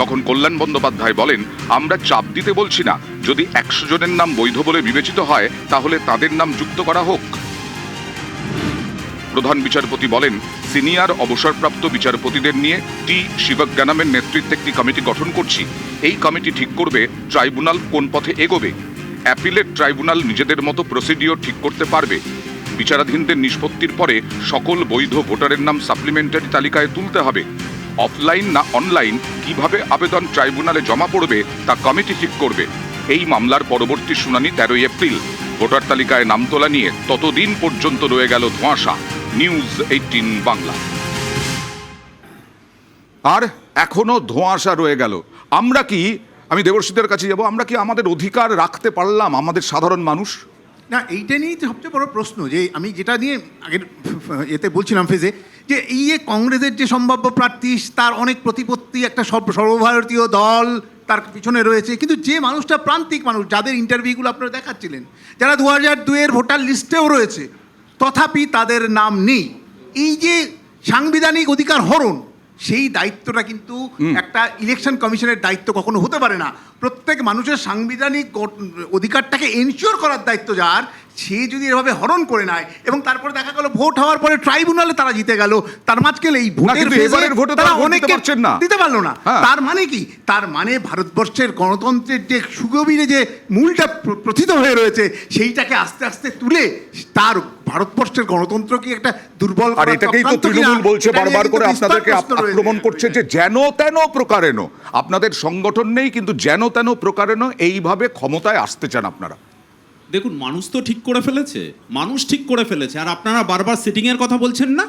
তখন কল্যাণ বন্দ্যোপাধ্যায় বলেন, আমরা চাপ দিতে বলছি না, যদি 100 জনের নাম বৈধ বলে বিবেচিত হয় তাহলে তাদের নাম যুক্ত করা হোক। প্রধান বিচারপতি বলেন, সিনিয়র অবসরপ্রাপ্ত বিচারপতিদের নিয়ে টি শিবজ্ঞানামের নেতৃত্বে একটি কমিটি গঠন করছি। এই কমিটি ঠিক করবে ট্রাইব্যুনাল কোন পথে এগোবে। অ্যাপিলেট ট্রাইব্যুনাল নিজেদের মতো প্রসিডিওর ঠিক করতে পারবে। বিচারাধীনদের নিষ্পত্তির পরে সকল বৈধ ভোটারের নাম সাপ্লিমেন্টারি তালিকায় তুলতে হবে। অফলাইন না অনলাইন কিভাবে আবেদন ট্রাইব্যুনালে জমা পড়বে তা কমিটি ঠিক করবে। এই মামলার পরবর্তী শুনানি 13 এপ্রিল। ভোটার তালিকায় নাম তোলা নিয়ে ততদিন পর্যন্ত রয়ে গেল ধোঁয়াশা। নিউজ 18 বাংলা। আর এখনো ধোঁয়াশা রয়ে গেল। আমরা কি, আমি দেবশ্রীদের কাছে যাব, আমরা কি আমাদের অধিকার রাখতে পারলাম, আমাদের সাধারণ মানুষ? না, এইটা নিয়েই তো সবচেয়ে বড় প্রশ্ন, যে আমি যেটা নিয়ে আগের এতে বলছিলাম ফেজে, যে এই যে কংগ্রেসের যে সম্ভাব্য প্রার্থী, তার অনেক প্রতিপত্তি, একটা সর্বভারতীয় দল তার পিছনে রয়েছে, কিন্তু যে মানুষটা প্রান্তিক মানুষ, যাদের ইন্টারভিউগুলো আপনারা দেখাচ্ছিলেন, যারা 2002-এর ভোটার লিস্টেও রয়েছে, তথাপি তাদের নাম নেই। এই যে সাংবিধানিক অধিকার হরণ, সেই দায়িত্বটা কিন্তু একটা ইলেকশন কমিশনের দায়িত্ব কখনো হতে পারে না। প্রত্যেক মানুষের সাংবিধানিক অধিকারটাকে এনশিওর করার দায়িত্ব যার, সে যদি এভাবে হরণ করে নেয় এবং তারপরে দেখা গেল ভোট হওয়ার পরে ট্রাইব্যুনালে তারা জিতে গেল, তার মাঝখানে এই ভোটের তারা অনেকে দিতে পারলো না। তার মানে কি? তার মানে ভারতবর্ষের গণতন্ত্রের যে সুগভীরে যে মূলটা প্রথিত হয়ে রয়েছে, সেইটাকে আস্তে আস্তে তুলে তার ভারতবর্ষের গণতন্ত্র কি একটা দুর্বল, আর এটাকেই তো তৃণমূল বলছে বারবার করে, আপনাদেরকে আক্রমণ করছে যে যেন তেন প্রকারেণ। আপনাদের সংগঠন নেই, কিন্তু যেন তেন প্রকারেণ এইভাবে ক্ষমতায় আসতে চান আপনারা। দেখুন, মানুষ তো ঠিক করে ফেলেছে, মানুষ ঠিক করে ফেলেছে, আর আপনারা বারবার সেটিং এর কথা বলছেন না।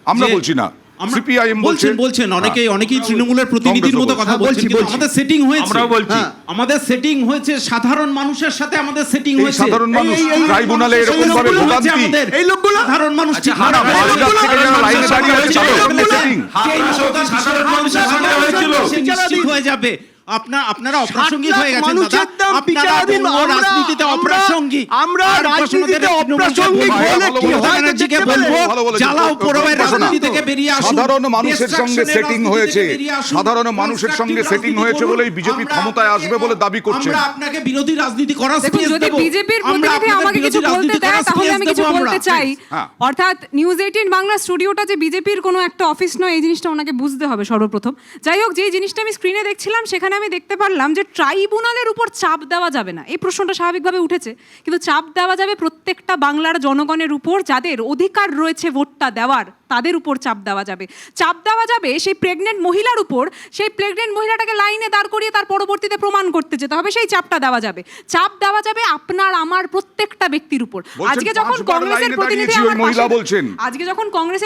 আমরা বলছি না, সিপিআইএম বলছেন, অনেকেই তৃণমূলের প্রতিনিধির মতো কথা বলছেন, কিন্তু আমাদের সেটিং হয়েছে, আমরাও বলছি, আমাদের সেটিং হয়েছে সাধারণ মানুষের সাথে, আমাদের সেটিং হয়েছে সাধারণ মানুষ ট্রাইব্যুনালে এরকম ভাবে ভোগান্তি, এই লোকগুলো সাধারণ মানুষ ঠিক না, মালদার থেকে যারা লাইনে দাঁড়িয়ে আছে তাদের সেটিং সাধারণ মানুষের সঙ্গে হয়েছিল, নিশ্চিত হয়ে যাবে। আপনারা অপ্রাসঙ্গিক হয়ে গেছেন দাদা, আপনারা রাজনীতিতে অপ্রাসঙ্গিক, আমরা রাজনীতিতে অপ্রাসঙ্গিক হলে কি হয় ব্যানার্জিকে বলবো, জ্বালাও পোড়াও রাজনীতি থেকে বেরিয়ে আসুন। সাধারণ মানুষের সঙ্গে সেটিং হয়েছে, সাধারণ মানুষের সঙ্গে সেটিং হয়েছে বলেই বিজেপি ক্ষমতায় আসবে বলে দাবি করছে। আমরা আপনাকে বিরোধী রাজনীতি করার দেখুন, স্পেস যদি দেব, বিজেপির আমরা প্রতিনিধি আপনাদের আমাকে কিছু বিরোধী বলতে রাজনীতি দেয় করার তাহলে আমি স্পেস কিছু দেব বলতে আমরা। চাই। হ্যাঁ। অর্থাৎ নিউজ 18 বাংলা স্টুডিওটা যে বিজেপির কোনো একটা অফিস নয়, এই জিনিসটা ওনাকে বুঝতে হবে সর্বপ্রথম। যাই হোক, যে জিনিসটা আমি স্ক্রিনে দেখছিলাম সেখানে আমি দেখতে পারলাম যে ট্রাইব্যুনালের উপর চাপ দেওয়া যাবে না, এই প্রশ্নটা স্বাভাবিকভাবে উঠেছে, কিন্তু চাপ দেওয়া যাবে প্রত্যেকটা বাংলার জনগণের উপর, যাদের অধিকার রয়েছে ভোটটা দেওয়ার, তাদের উপর চাপ দেওয়া যাবে। চাপ দেওয়া যাবে সেই প্রেগনেন্ট মহিলার উপর, সেই প্রেগনেন্ট মহিলাটাকে লাইনে দাঁড় করিয়ে তার পরবর্তীতে প্রমাণ করতে যেতে হবে, সেই চাপটা দেওয়া যাবে। চাপ দেওয়া যাবে আপনার আমার প্রত্যেকটা ব্যক্তির উপর। আজকে যখন কংগ্রেসের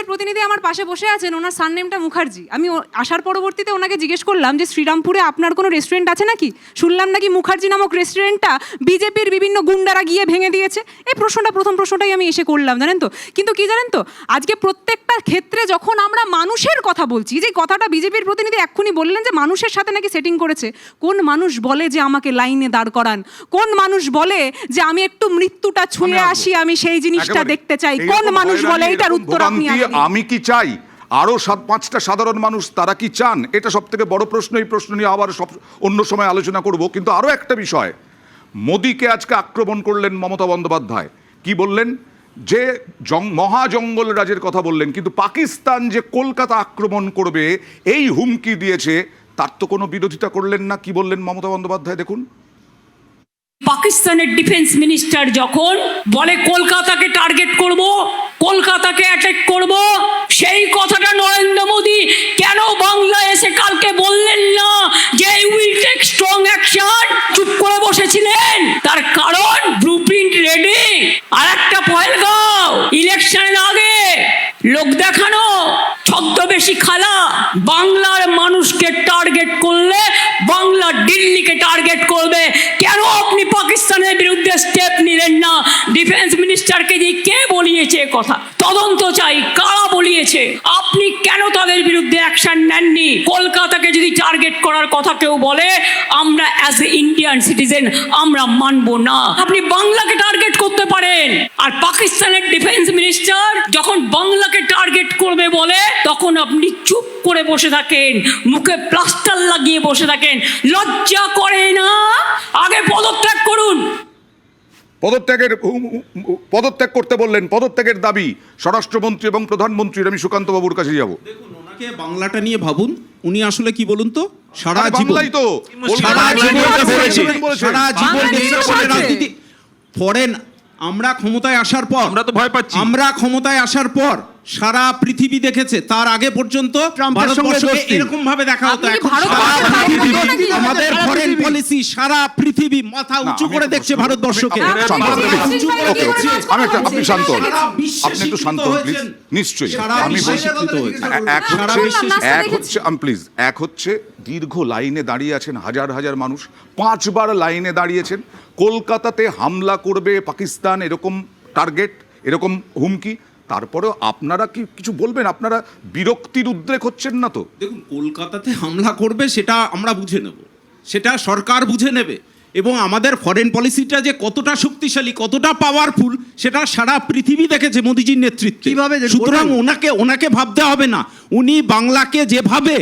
প্রতিনিধি আমার পাশে বসে আছেন, ওনার সারনেমটা মুখার্জি, আমি আসার পরবর্তীতে ওনাকে জিজ্ঞেস করলাম যে শ্রীরামপুরে আপনার কোনো রেস্টুরেন্ট আছে নাকি? শুনলাম নাকি মুখার্জি নামক রেস্টুরেন্টটা বিজেপির বিভিন্ন গুন্ডারা গিয়ে ভেঙে দিয়েছে। এই প্রথম প্রশ্নটাই আমি এসে করলাম, জানেন তো। কিন্তু কি জানেন তো, আজকে প্রত্যেকটা ক্ষেত্রে যখন আমরা মানুষের কথা বলছি, যে কথাটা বিজেপির প্রতিনিধি এক্ষুনি বললেন যে মানুষের সাথে নাকি সেটিং করেছে, কোন মানুষ বলে যে আমাকে লাইনে দাঁড় করান? কোন মানুষ বলে যে আমি একটু মৃত্যুটা ছুঁয়ে আসি, আমি সেই জিনিসটা দেখতে চাই? কোন মানুষ বলে? এটার উত্তর আপনি আমি কি চাই? আরো 5টা সাধারণ মানুষ তারা কি চান? এটা সব থেকে বড় প্রশ্ন। এই প্রশ্ন নিয়ে আবার অন্য সময় আলোচনা করব। কিন্তু আরো একটা বিষয়, মোদিকে আজকে আক্রমণ করলেন মমতা বন্দ্যোপাধ্যায়। কি বললেন? যে মহাজঙ্গল রাজের কথা বললেন, কিন্তু পাকিস্তান যে কলকাতা আক্রমণ করবে এই হুমকি দিয়েছে, তার তো কোনো বিরোধিতা করলেন না। কি বললেন মমতা বন্দ্যোপাধ্যায় দেখুন। পাকিস্তানের ডিফেন্স মিনিস্টার যখন বলে কলকাতাকে টার্গেট করব, কলকাতাকে অ্যাটাক করব, সেই কথাটা নরেন্দ্র মোদী কেন বাংলায় এসে কালকে বললেন না যে উইল টেক স্ট্রং অ্যাকশন? চুপ করে বসেছিলেন। তার কারণ ব্লুপ্রিন্ট রেডি। আর একটা পহেলগাঁও ইলেকশনের আগে লোক দেখানো, ছদ্মবেশী খেলা। বাংলার মানুষকে টার্গেট করলে বাংলা দিল্লিকে টার্গেট করবে। কেন আপনি পাকিস্তানের বিরুদ্ধে স্টেপ নিলেন না? ডিফেন্স মিনিস্টারকে দিয়ে কে বলিয়েছে কথা? তদন্ত চাই, কারা বলিয়েছে? আপনি কেন তাদের বিরুদ্ধে অ্যাকশন নেননি? কলকাতাকে যদি টার্গেট করার কথা কেউ বলে, আমরা অ্যাজ এ ইন্ডিয়ান সিটিজেন আমরা মানবো না। আপনি বাংলাকে টার্গেট করতে পারেন। আর পাকিস্তানের ডিফেন্স মিনিস্টার যখন বাংলাকে টার্গেট করবে বলে, তখন আপনি চুপ করে বসে থাকেন, মুখে প্লাস্টার লাগিয়ে বসে থাকেন। লজ্জা করে না? আগে পদত্যাগ করুন। পদত্যাগ করতে বললেন, পদত্যাগের দাবি স্বরাষ্ট্রমন্ত্রী এবং প্রধানমন্ত্রীর। আমি সুকান্ত বাবুর কাছে যাব। দেখুন, ওনাকে বাংলাটা নিয়ে ভাবুন। উনি আসলে কি বলুন তো, সারা আরে জীবন বাংলাই তো সারা জীবন বলেছেন। সারা জীবন দেশের রাজনীতি ফরেন। আমরা ক্ষমতায় আসার পর, আমরা তো ভয় পাচ্ছি। আমরা ক্ষমতায় আসার পর সারা পৃথিবী দেখেছে। তার আগে পর্যন্ত ট্রাম্পের সঙ্গে ভারতবর্ষকে দোস্তি। এরকম ভাবে দেখা হতো। আপনি এখন ভারতবর্ষের সারা বাইরে পৃথিবী, থাকেন নাকি? আমাদের ফরেন পলিসি সারা পৃথিবী মাথা উঁচু করে দেখছে ভারতবর্ষকে। আপনি শান্ত হন, সারা বিশ্বে আপনি একটু শান্ত হন প্লিজ। নিশ্চয়ই সারা আমি বিশ্বে বলছি, শিক্ষিত হয়েছে। এক হচ্ছে দীর্ঘ লাইনে দাঁড়িয়ে আছেন হাজার হাজার মানুষ, 5 বার লাইনে দাঁড়িয়েছেন। কলকাতাতে হামলা করবে পাকিস্তান, এরকম টার্গেট, এরকম হুমকি। তারপরেও আপনারা কি কিছু বলবেন? আপনারা বিরক্তির উদ্রেক হচ্ছেন না তো? দেখুন, কলকাতাতে হামলা করবে সেটা আমরা বুঝে নেব, সেটা সরকার বুঝে নেবে। এবং আমাদের ফরেন পলিসিটা যে কতটা শক্তিশালী, কতটা পাওয়ারফুল, সেটা সারা পৃথিবী দেখেছে মোদিজির নেতৃত্বে। কিভাবে যে সুতরাং বলবেন? ওনাকে ভাবতে হবে না। উনি বাংলাকে যেভাবে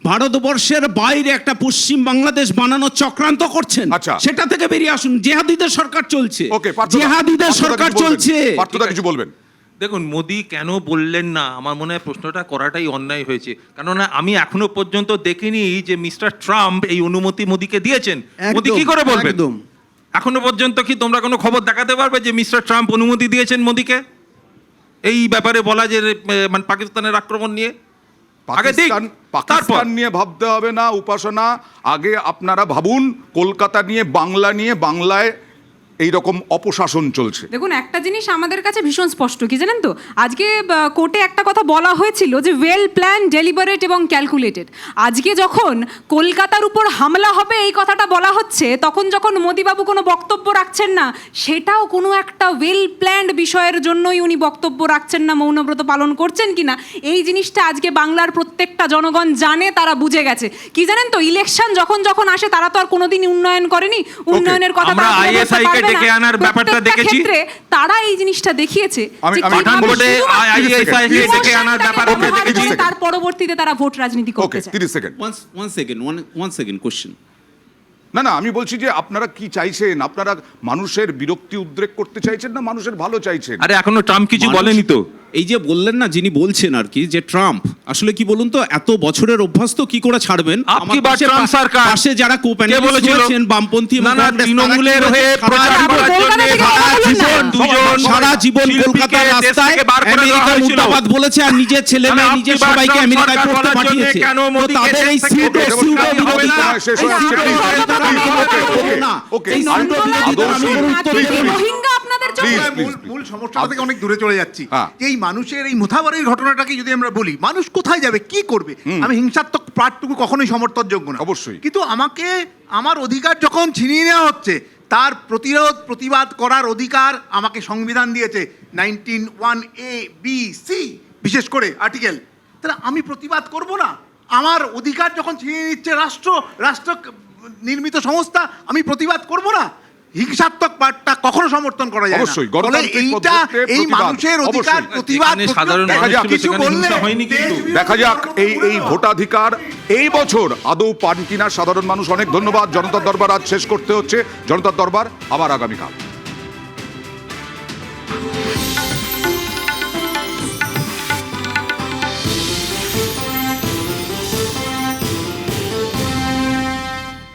ভারতবর্ষের বাইরে একটা পশ্চিম বাংলাদেশ বানানোর চক্রান্ত করছেন, আচ্ছা। সেটা থেকে বেরিয়ে আসুন। জেহাদিদের সরকার চলছে, ওকে, জেহাদিদের সরকার চলছে। পার্থদা কিছু বলবেন? দেখুন, মোদি কেন বললেন না, আমার মনে হয় প্রশ্নটা করাটাই অন্যায় হয়েছে। কেননা আমি এখনো পর্যন্ত দেখিনি যে মিস্টার ট্রাম্প এই অনুমতি মোদিকে দিয়েছেন। মোদি কি করে বলবেন? একদম। এখনো পর্যন্ত কি তোমরা কোনো খবর দেখাতে পারবে যে মিস্টার ট্রাম্প অনুমতি দিয়েছেন মোদিকে এই ব্যাপারে বলা, যে মানে পাকিস্তানের আক্রমণ নিয়ে? আগে দিক, পাকিস্তান নিয়ে ভাবতে হবে না উপাসনা। আগে আপনারা ভাবুন কলকাতা নিয়ে, বাংলা নিয়ে। বাংলায় এইরকম অপশাসন চলছে। দেখুন, একটা জিনিস আমাদের কাছে ভীষণ স্পষ্ট, কি জানেন তো? আজকে কোর্টে একটা কথা বলা হয়েছিল যে ওয়েল প্ল্যান, ডেলিবারেট এবং ক্যালকুলেটেড। আজকে যখন কলকাতার উপর হামলা হবে এই কথাটা বলা হচ্ছে, তখন যখন মোদিবাবু কোনো বক্তব্য রাখছেন না, সেটাও কোনো একটা ওয়েল প্ল্যান্ড বিষয়ের জন্যই উনি বক্তব্য রাখছেন না, মৌনব্রত পালন করছেন কিনা, এই জিনিসটা আজকে বাংলার প্রত্যেকটা জনগণ জানে, তারা বুঝে গেছে। কি জানেন তো, ইলেকশন যখন যখন আসে তারা তো আর কোনোদিন উন্নয়ন করেনি। উন্নয়নের কথা আমরা ISI কে ডেকে আনার ব্যাপারটা দেখেছি, তারা এই জিনিসটা দেখিয়েছে। তার পরবর্তীতে তারা ভোট রাজনীতি করতে চায়। 30 সেকেন্ড। One second question. না, আমি বলছি যে আপনারা কি চাইছেন? আপনারা মানুষের বিরক্তি উদ্রেক করতে চাইছেন না মানুষের ভালো চাইছেন? আরে এখনো ট্রাম্প কিছু বলেনি তো। এই যে বললেন না, যিনি বলছেন আর কি, যে ট্রাম্প আসলে কি বলুন তো, এত বছরের অভ্যাস তো কি করে ছাড়বেন? আপকি বাত ট্রাম্প সরকার পাশে যারা কে বলেছিল? বামপন্থী এবং না, কংগ্রেস, তৃণমূলের হয়ে প্রচার করার জন্য সারা জীবন কলকাতার রাস্তায় আমেরিকা মুর্দাবাদ বলেছে, আর নিজের ছেলে মেয়ে, নিজের সবাইকে আমেরিকায় পড়তে পাঠিয়েছে। কেন তো মোদি তাদের এই সিউটো বিরোধিতা, শেষ হয়ে আসছে, please, রোহিঙ্গা আপনাদের জন্য মূল সমস্যাটা থেকে অনেক দূরে চলে যাচ্ছি। হ্যাঁ। এই মানুষের এই মুথাবাড়ির ঘটনাটাকে যদি আমরা বলি, মানুষ কোথায় যাবে, কি করবে? আমি হিংসাত্মক পার্টটুকু কখনোই সমর্থনযোগ্য না, অবশ্যই। কিন্তু আমাকে আমার অধিকার যখন ছিনিয়ে নেওয়া হচ্ছে, তার প্রতিরোধ প্রতিবাদ করার অধিকার আমাকে সংবিধান দিয়েছে, 19(1)(a)(b)(c) বিশেষ করে আর্টিকেল। তাহলে আমি প্রতিবাদ করব না? আমার অধিকার যখন ছিনিয়ে নিচ্ছে রাষ্ট্র নির্মিত সংস্থা, আমি প্রতিবাদ করব না? হিংসাত্মক পার্টটা কখনো সমর্থন করা যায় না। অবশ্যই, ফলে গণতান্ত্রিক এইটা, পদ্ধতিতে এই প্রতিবাদ, মানুষের অধিকার অবশ্যই। প্রতিবাদ এখানে সাধারণ দেখা যাক, কিছু বললে হয়নি কিন্তু। দেখা যাক এই ভোটাধিকার এই বছর আদৌ পান কিনা সাধারণ মানুষ। অনেক ধন্যবাদ। জনতার দরবার আজ শেষ করতে হচ্ছে। জনতার দরবার আবার আগামীকাল।